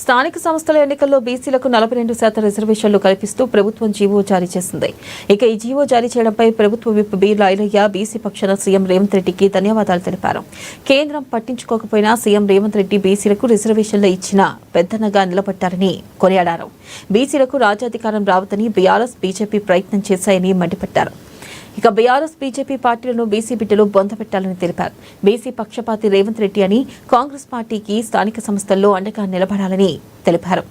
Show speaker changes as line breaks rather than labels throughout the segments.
స్థానిక సంస్థల ఎన్నికల్లో బీసీలకు 42% రిజర్వేషన్లు కల్పిస్తూ ప్రభుత్వం జీవో జారీ చేసింది. ఇక ఈ జీవో జారీ చేయడంపై ప్రభుత్వ విప్ బి లైలయ్య బీసీ పక్షాన సీఎం రేవంత్ రెడ్డికి ధన్యవాదాలు తెలిపారు. కేంద్రం పట్టించుకోకపోయినా సీఎం రేవంత్ రెడ్డి బీసీలకు రిజర్వేషన్లు ఇచ్చిన పెద్దన్నగా నిలబడ్డారని కొనియాడారు. బీసీలకు రాజ్యాధికారం రావద్దని బీఆర్ఎస్ బీజేపీ ప్రయత్నం చేశాయని మండిపడ్డారు. ఇక బీఆర్ఎస్ బీజేపీ పార్టీలను బీసీ బిడ్డలు బొందపెట్టాలని తెలిపారు. బీసీ పక్షపాతి రేవంత్ రెడ్డి అని కాంగ్రెస్ పార్టీకి స్థానిక సంస్థల్లో అండగా నిలబడాలని తెలిపారు.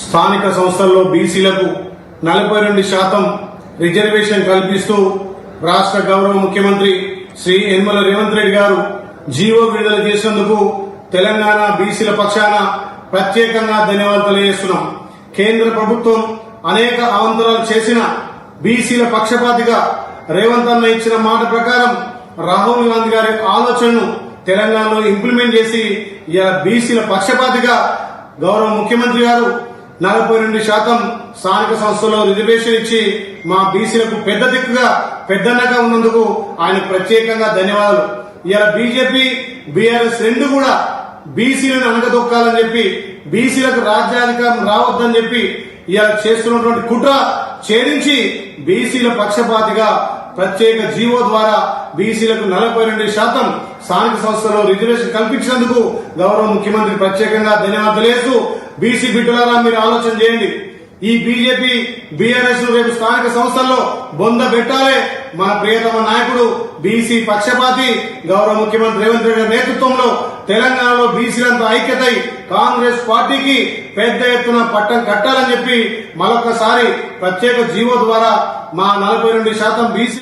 స్థానిక సంస్థల్లో బీసీలకు 42% రిజర్వేషన్ కల్పిస్తూ రాష్ట్ర గౌరవ ముఖ్యమంత్రి శ్రీ యనమల రేవంత్ రెడ్డి గారు జీవో విడుదల చేసినందుకు తెలంగాణ బీసీల పక్షాన ప్రత్యేకంగా ధన్యవాదాలు తెలియజేస్తున్నాం. కేంద్ర ప్రభుత్వం అనేక అవంతరాలు చేసిన బీసీల పక్షపాతిగా రేవంత్ అన్న ఇచ్చిన మాట ప్రకారం రాహుల్ గాంధీ గారి ఆలోచనను తెలంగాణలో ఇంప్లిమెంట్ చేసి బీసీల పక్షపాతిగా గౌరవ ముఖ్యమంత్రి గారు 42% స్థానిక సంస్థల్లో రిజర్వేషన్ ఇచ్చి మా బీసీలకు పెద్ద దిక్కుగా పెద్దన్నగా ఉన్నందుకు ఆయన ప్రత్యేకంగా ధన్యవాదాలు. ఇలా బీజేపీ బీఆర్ఎస్ రెండు కూడా బీసీలను అనగదొక్కాలని చెప్పి బీసీలకు రాజ్యాధికారం రావద్దని చెప్పి ఇలా చేస్తున్నటువంటి కుట్ర ఛేదించి బీసీల పక్షపాతిగా ప్రత్యేక జీవో ద్వారా బీసీలకు 42% స్థానిక సంస్థల్లో రిజర్వేషన్ కల్పించినందుకు గౌరవ ముఖ్యమంత్రి ప్రత్యేకంగా ధన్యవాదాలు తెలియజేస్తూ బీసీ బిడ్డలారా మీరు ఆలోచన చేయండి. ఈ బీజేపీ బీఆర్ఎస్ రేపు స్థానిక సంస్థల్లో బొంద పెట్టాలే. మన ప్రియతమ నాయకుడు బీసీ పక్షపాతి గౌరవ ముఖ్యమంత్రి రేవంత్ రెడ్డి నేతృత్వంలో తెలంగాణలో బీసీలంతా ఐక్యతై కాంగ్రెస్ పార్టీకి పెద్ద ఎత్తున పట్టం కట్టాలని చెప్పి మరొకసారి ప్రత్యేక జీవో ద్వారా మా 42% బీసీ